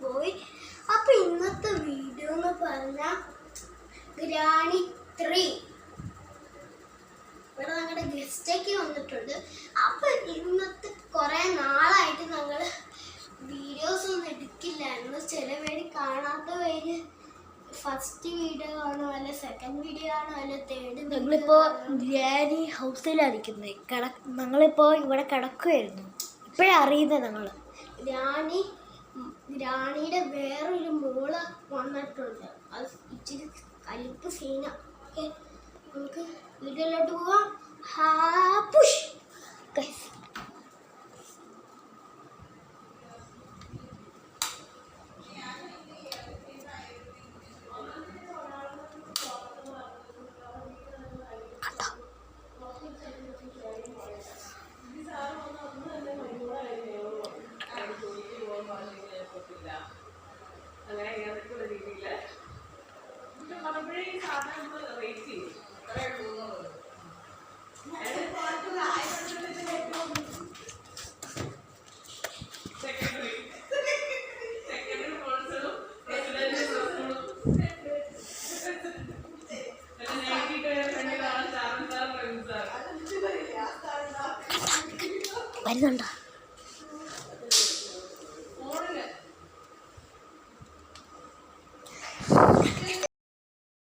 പോയി. അപ്പോൾ ഇന്നത്തെ വീഡിയോ എന്ന് പറഞ്ഞാൽ ഗ്രാനി 3 ഇവിടെ ഞങ്ങളുടെ ഗസ്റ്റൊക്കെ വന്നിട്ടുണ്ട്. അപ്പോൾ ഇന്നത്തെ കുറേ നാളായിട്ട് ഞങ്ങൾ വീഡിയോസ് ഒന്നും എടുക്കില്ലായിരുന്നു. ചില പേര് കാണാത്ത പേര് ഫസ്റ്റ് വീഡിയോ കാണും, അല്ല സെക്കൻഡ് വീഡിയോ കാണും, അല്ല തേർഡ്. ഞങ്ങളിപ്പോൾ ഗ്രാനി ഹൗസിലായിരിക്കുന്നത്. ഞങ്ങളിപ്പോൾ ഇവിടെ കിടക്കുമായിരുന്നു. ഇപ്പോഴേ അറിയുന്നത് ഞങ്ങൾ ഗ്രാണിയുടെ വേറൊരു മോള് വന്നിട്ടുണ്ട്. അത് ഇച്ചിരി കലിപ്പ് സീന. ഓക്കെ, നമുക്ക് വീഡിയോയിലോട്ട് പോവാം. പുഷ് വരുന്നുണ്ടോ?